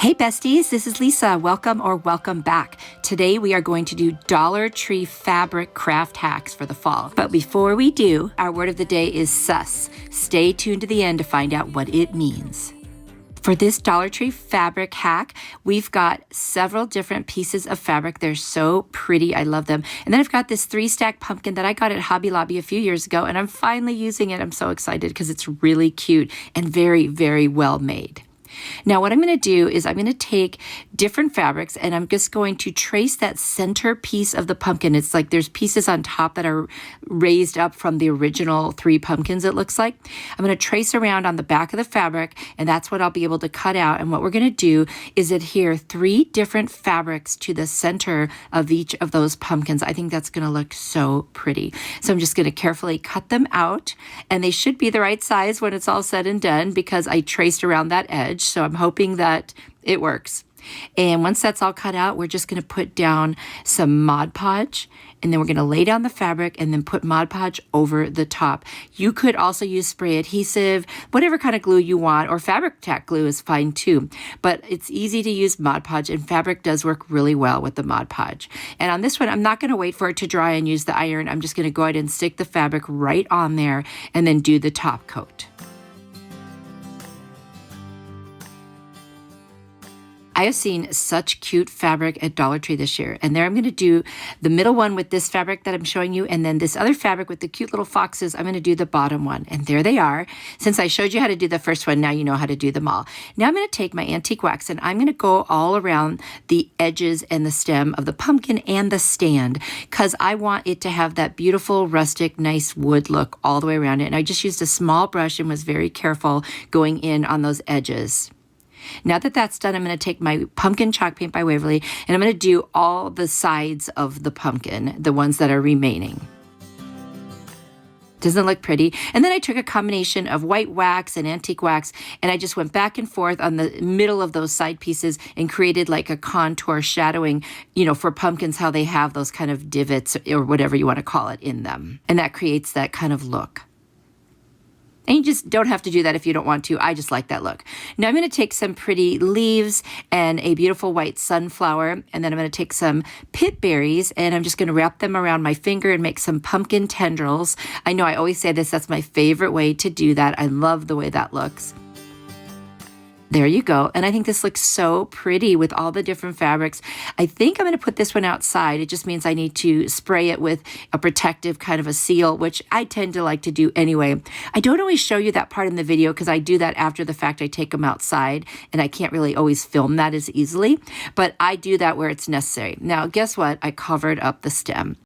Hey besties, this is Lisa. Welcome or welcome back. Today we are going to do Dollar Tree fabric craft hacks for the fall. But before we do, our word of the day is sus. Stay tuned to the end to find out what it means. For this Dollar Tree fabric hack, we've got several different pieces of fabric. They're so pretty. I love them. And then I've got this 3-stack pumpkin that I got at Hobby Lobby a few years ago, and I'm finally using it. I'm so excited because it's really cute and very, very well made. Now what I'm going to do is I'm going to take different fabrics and I'm just going to trace that center piece of the pumpkin. It's like there's pieces on top that are raised up from the original 3 pumpkins, it looks like. I'm going to trace around on the back of the fabric, and that's what I'll be able to cut out. And what we're going to do is adhere 3 different fabrics to the center of each of those pumpkins. I think that's going to look so pretty. So I'm just going to carefully cut them out, and they should be the right size when it's all said and done because I traced around that edge. So I'm hoping that it works. And once that's all cut out, we're just going to put down some Mod Podge, and then we're going to lay down the fabric and then put Mod Podge over the top. You could also use spray adhesive, whatever kind of glue you want, or fabric tack glue is fine too. But it's easy to use Mod Podge, and fabric does work really well with the Mod Podge. And on this one, I'm not going to wait for it to dry and use the iron. I'm just going to go ahead and stick the fabric right on there and then do the top coat. I have seen such cute fabric at Dollar Tree this year. And there I'm going to do the middle one with this fabric that I'm showing you. And then this other fabric with the cute little foxes, I'm going to do the bottom one. And there they are. Since I showed you how to do the first one, now you know how to do them all. Now I'm going to take my antique wax and I'm going to go all around the edges and the stem of the pumpkin and the stand because I want it to have that beautiful, rustic, nice wood look all the way around it. And I just used a small brush and was very careful going in on those edges. Now that that's done, I'm going to take my pumpkin chalk paint by Waverly, and I'm going to do all the sides of the pumpkin, the ones that are remaining. Doesn't it look pretty? And then I took a combination of white wax and antique wax, and I just went back and forth on the middle of those side pieces and created like a contour shadowing, you know, for pumpkins, how they have those kind of divots or whatever you want to call it in them. And that creates that kind of look. And you just don't have to do that if you don't want to. I just like that look. Now I'm going to take some pretty leaves and a beautiful white sunflower. And then I'm going to take some pit berries and I'm just going to wrap them around my finger and make some pumpkin tendrils. I know I always say this. That's my favorite way to do that. I love the way that looks. There you go. And I think this looks so pretty with all the different fabrics. I think I'm going to put this one outside. It just means I need to spray it with a protective kind of a seal, which I tend to like to do anyway. I don't always show you that part in the video because I do that after the fact. I take them outside and I can't really always film that as easily, but I do that where it's necessary. Now, guess what? I covered up the stem.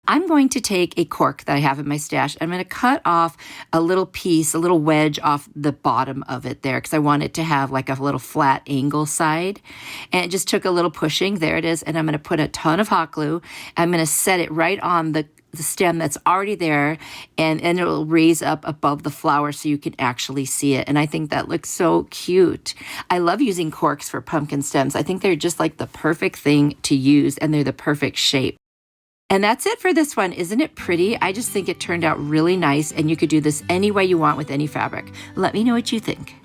I'm going to take a cork that I have in my stash. I'm going to cut off a little piece, a little wedge off the bottom of it there because I want it to have like a little flat angle side. And it just took a little pushing. There it is. And I'm going to put a ton of hot glue. I'm going to set it right on the stem that's already there, and it will raise up above the flower so you can actually see it. And I think that looks so cute. I love using corks for pumpkin stems. I think they're just like the perfect thing to use, and they're the perfect shape. And that's it for this one. Isn't it pretty? I just think it turned out really nice, and you could do this any way you want with any fabric. Let me know what you think.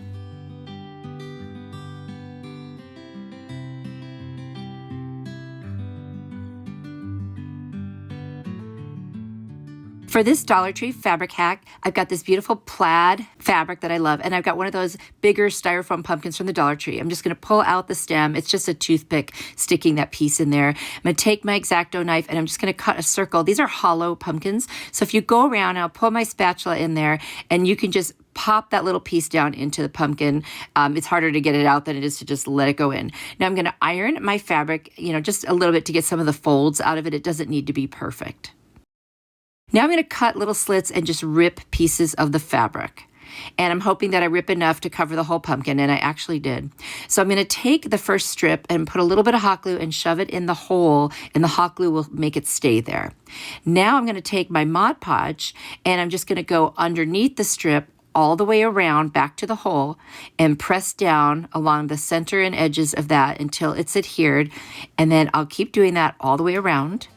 For this Dollar Tree fabric hack, I've got this beautiful plaid fabric that I love, and I've got one of those bigger styrofoam pumpkins from the Dollar Tree. I'm just going to pull out the stem. It's just a toothpick sticking that piece in there. I'm going to take my X-Acto knife, and I'm just going to cut a circle. These are hollow pumpkins, so if you go around, I'll pull my spatula in there, and you can just pop that little piece down into the pumpkin. It's harder to get it out than it is to just let it go in. Now I'm going to iron my fabric, you know, just a little bit to get some of the folds out of it. It doesn't need to be perfect. Now I'm going to cut little slits and just rip pieces of the fabric. And I'm hoping that I rip enough to cover the whole pumpkin, and I actually did. So I'm going to take the first strip and put a little bit of hot glue and shove it in the hole, and the hot glue will make it stay there. Now I'm going to take my Mod Podge, and I'm just going to go underneath the strip all the way around back to the hole and press down along the center and edges of that until it's adhered. And then I'll keep doing that all the way around.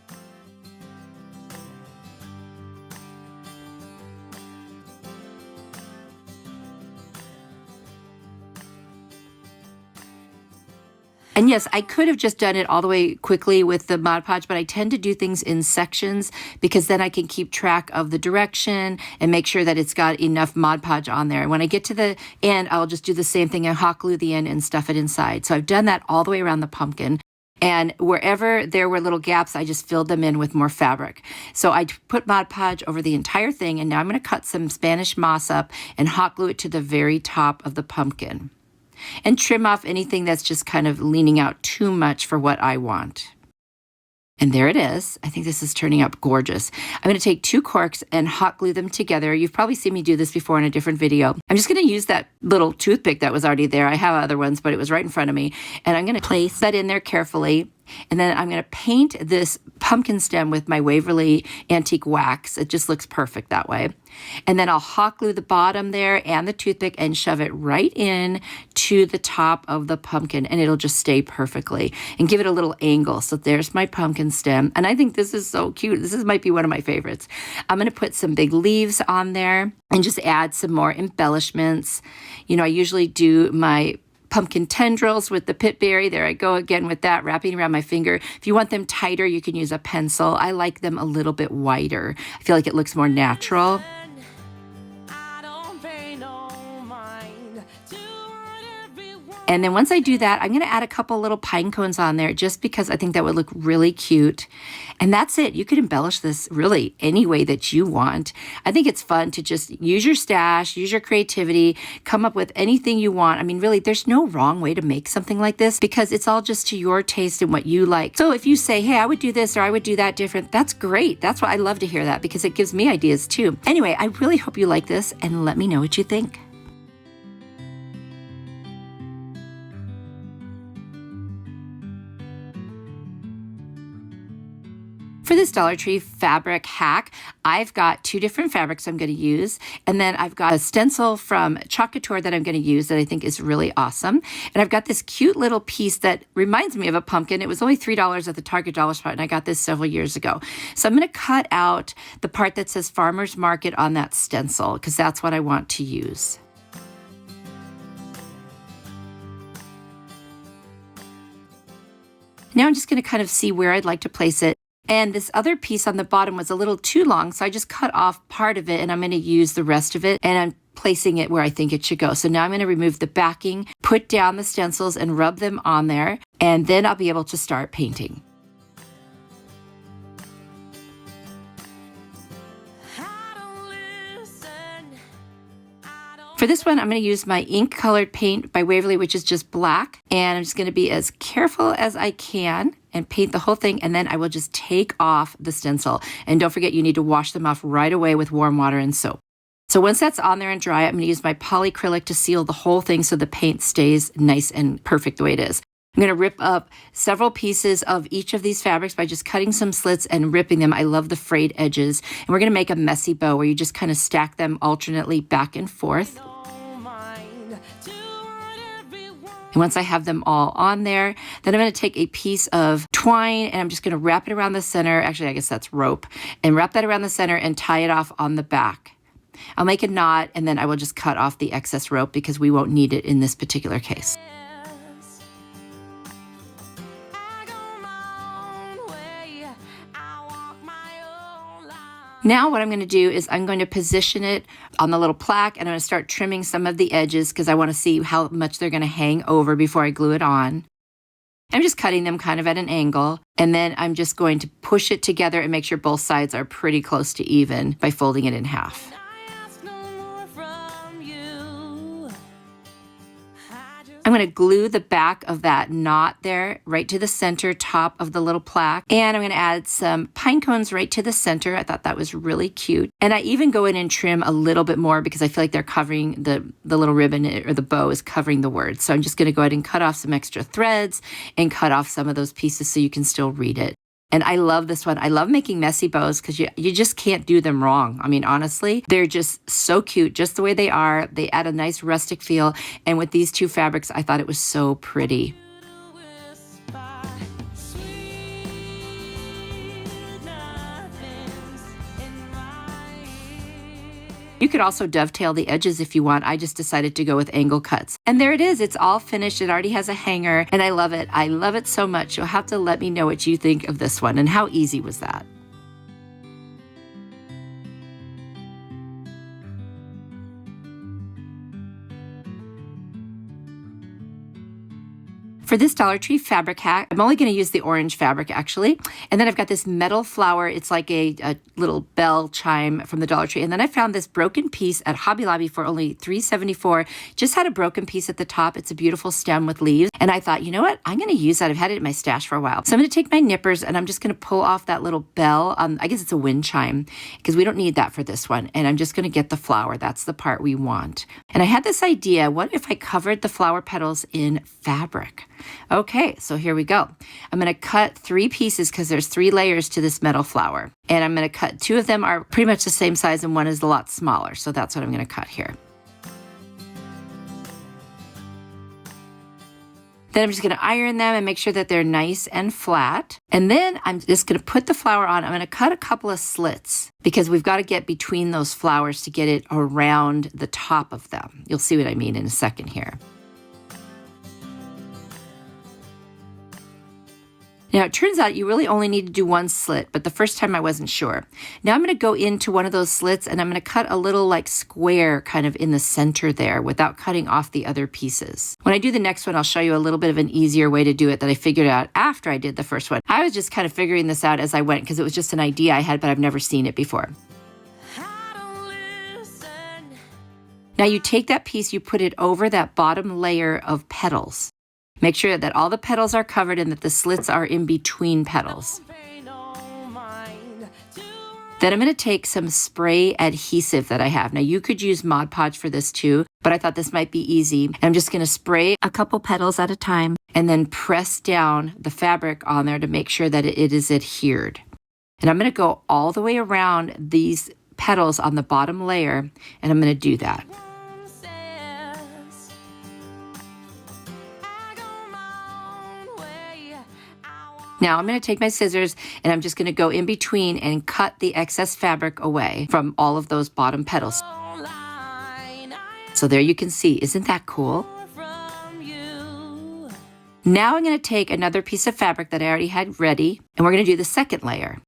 And yes, I could have just done it all the way quickly with the Mod Podge, but I tend to do things in sections because then I can keep track of the direction and make sure that it's got enough Mod Podge on there. And when I get to the end, I'll just do the same thing and hot glue the end and stuff it inside. So I've done that all the way around the pumpkin. And wherever there were little gaps, I just filled them in with more fabric. So I put Mod Podge over the entire thing, and now I'm going to cut some Spanish moss up and hot glue it to the very top of the pumpkin. And trim off anything that's just kind of leaning out too much for what I want. And there it is. I think this is turning out gorgeous. I'm going to take 2 corks and hot glue them together. You've probably seen me do this before in a different video. I'm just going to use that little toothpick that was already there. I have other ones, but it was right in front of me. And I'm going to place that in there carefully. And then I'm going to paint this pumpkin stem with my Waverly Antique Wax. It just looks perfect that way. And then I'll hot glue the bottom there and the toothpick and shove it right in to the top of the pumpkin, and it'll just stay perfectly and give it a little angle. So there's my pumpkin stem. And I think this is so cute. Might be one of my favorites. I'm going to put some big leaves on there and just add some more embellishments. You know, I usually do my pumpkin tendrils with the pit berry. There I go again with that, wrapping around my finger. If you want them tighter, you can use a pencil. I like them a little bit wider. I feel like it looks more natural. And then once I do that, I'm going to add a couple little pine cones on there just because I think that would look really cute. And that's it. You could embellish this really any way that you want. I think it's fun to just use your stash, use your creativity, come up with anything you want. I mean, really, there's no wrong way to make something like this because it's all just to your taste and what you like. So if you say, hey, I would do this or I would do that different, that's great. That's why I love to hear that because it gives me ideas too. Anyway, I really hope you like this and let me know what you think. For this Dollar Tree fabric hack, I've got 2 different fabrics I'm going to use. And then I've got a stencil from Chalk Couture that I'm going to use that I think is really awesome. And I've got this cute little piece that reminds me of a pumpkin. It was only $3 at the Target Dollar Spot, and I got this several years ago. So I'm going to cut out the part that says Farmer's Market on that stencil because that's what I want to use. Now I'm just going to kind of see where I'd like to place it. And this other piece on the bottom was a little too long, so I just cut off part of it and I'm going to use the rest of it and I'm placing it where I think it should go. So now I'm going to remove the backing, put down the stencils and rub them on there, and then I'll be able to start painting. For this one, I'm going to use my ink colored paint by Waverly, which is just black. And I'm just going to be as careful as I can and paint the whole thing. And then I will just take off the stencil. And don't forget, you need to wash them off right away with warm water and soap. So once that's on there and dry, I'm going to use my polyacrylic to seal the whole thing so the paint stays nice and perfect the way it is. I'm going to rip up several pieces of each of these fabrics by just cutting some slits and ripping them. I love the frayed edges. And we're going to make a messy bow where you just kind of stack them alternately back and forth. And once I have them all on there, then I'm going to take a piece of twine and I'm just going to wrap it around the center. Actually, I guess that's rope. And wrap that around the center and tie it off on the back. I'll make a knot and then I will just cut off the excess rope because we won't need it in this particular case. Now what I'm going to do is I'm going to position it on the little plaque and I'm going to start trimming some of the edges because I want to see how much they're going to hang over before I glue it on. I'm just cutting them kind of at an angle, and then I'm just going to push it together and make sure both sides are pretty close to even by folding it in half. I'm going to glue the back of that knot there right to the center top of the little plaque. And I'm going to add some pine cones right to the center. I thought that was really cute. And I even go in and trim a little bit more because I feel like they're covering the little ribbon or the bow is covering the words. So I'm just going to go ahead and cut off some extra threads and cut off some of those pieces so you can still read it. And I love this one. I love making messy bows because you just can't do them wrong. I mean, honestly, they're just so cute, just the way they are. They add a nice rustic feel. And with these 2 fabrics, I thought it was so pretty. You could also dovetail the edges if you want. I just decided to go with angle cuts. And there it is. It's all finished. It already has a hanger and I love it. I love it so much. You'll have to let me know what you think of this one and how easy was that. For this Dollar Tree fabric hack, I'm only going to use the orange fabric actually. And then I've got this metal flower. It's like a little bell chime from the Dollar Tree. And then I found this broken piece at Hobby Lobby for only $3.74. Just had a broken piece at the top. It's a beautiful stem with leaves. And I thought, you know what? I'm going to use that. I've had it in my stash for a while. So I'm going to take my nippers and I'm just going to pull off that little bell. I guess it's a wind chime because we don't need that for this one. And I'm just going to get the flower. That's the part we want. And I had this idea. What if I covered the flower petals in fabric? Okay, so here we go. I'm going to cut 3 pieces because there's 3 layers to this metal flower. And I'm going to cut 2 of them are pretty much the same size and one is a lot smaller. So that's what I'm going to cut here. Then I'm just going to iron them and make sure that they're nice and flat. And then I'm just going to put the flower on. I'm going to cut a couple of slits because we've got to get between those flowers to get it around the top of them. You'll see what I mean in a second here. Now, it turns out you really only need to do 1 slit, but the first time I wasn't sure. Now I'm going to go into one of those slits and I'm going to cut a little like square kind of in the center there without cutting off the other pieces. When I do the next one, I'll show you a little bit of an easier way to do it that I figured out after I did the first one. I was just kind of figuring this out as I went because it was just an idea I had, but I've never seen it before. Now you take that piece, you put it over that bottom layer of petals. Make sure that all the petals are covered and that the slits are in between petals. Then I'm going to take some spray adhesive that I have. Now you could use Mod Podge for this too, but I thought this might be easy. And I'm just going to spray a couple petals at a time and then press down the fabric on there to make sure that it is adhered. And I'm going to go all the way around these petals on the bottom layer and I'm going to do that. Now I'm going to take my scissors and I'm just going to go in between and cut the excess fabric away from all of those bottom petals. So there you can see, isn't that cool? Now I'm going to take another piece of fabric that I already had ready and we're going to do the second layer.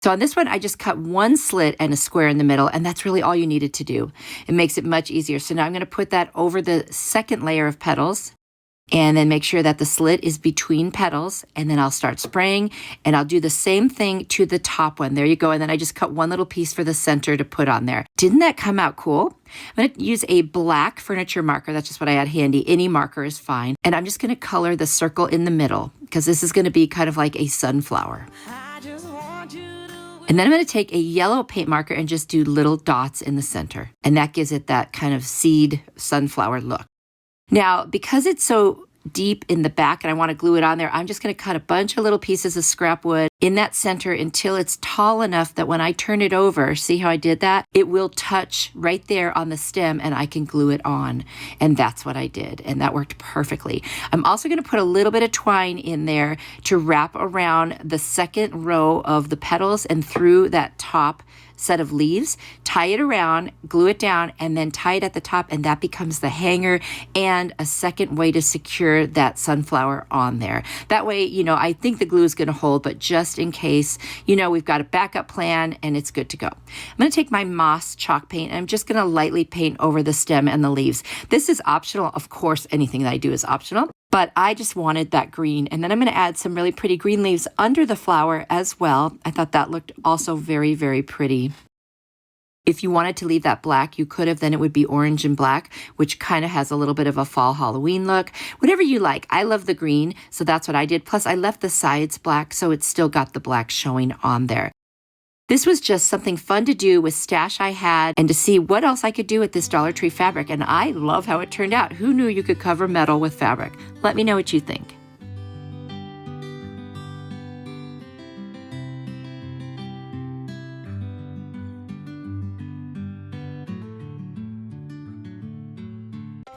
So on this one, I just cut 1 slit and a square in the middle, and that's really all you needed to do. It makes it much easier. So now I'm going to put that over the second layer of petals. And then make sure that the slit is between petals. And then I'll start spraying and I'll do the same thing to the top one. There you go. And then I just cut 1 little piece for the center to put on there. Didn't that come out cool? I'm going to use a black furniture marker. That's just what I had handy. Any marker is fine. And I'm just going to color the circle in the middle because this is going to be kind of like a sunflower. And then I'm going to take a yellow paint marker and just do little dots in the center. And that gives it that kind of seed sunflower look. Now, because it's so deep in the back and I want to glue it on there, I'm just going to cut a bunch of little pieces of scrap wood in that center until it's tall enough that when I turn it over, see how I did that? It will touch right there on the stem and I can glue it on. And that's what I did. And that worked perfectly. I'm also going to put a little bit of twine in there to wrap around the second row of the petals and through that top set of leaves, tie it around, glue it down, and then tie it at the top, and that becomes the hanger and a second way to secure that sunflower on there. That way, you know, I think the glue is going to hold, but just in case, you know, we've got a backup plan and it's good to go. I'm going to take my moss chalk paint and I'm just going to lightly paint over the stem and the leaves. This is optional. Of course, anything that I do is optional. But I just wanted that green. And then I'm going to add some really pretty green leaves under the flower as well. I thought that looked also very, very pretty. If you wanted to leave that black, you could have. Then it would be orange and black, which kind of has a little bit of a fall Halloween look. Whatever you like. I love the green, so that's what I did. Plus, I left the sides black, so it's still got the black showing on there. This was just something fun to do with stash I had and to see what else I could do with this Dollar Tree fabric. And I love how it turned out. Who knew you could cover metal with fabric? Let me know what you think.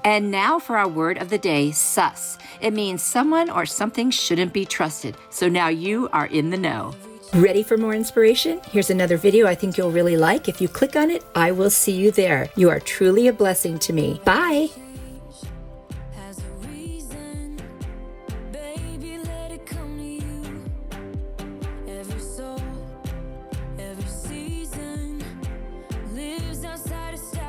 And now for our word of the day, sus. It means someone or something shouldn't be trusted. So now you are in the know. Ready for more inspiration? Here's another video I think you'll really like. If you click on it, I will see you there. You are truly a blessing to me. Bye.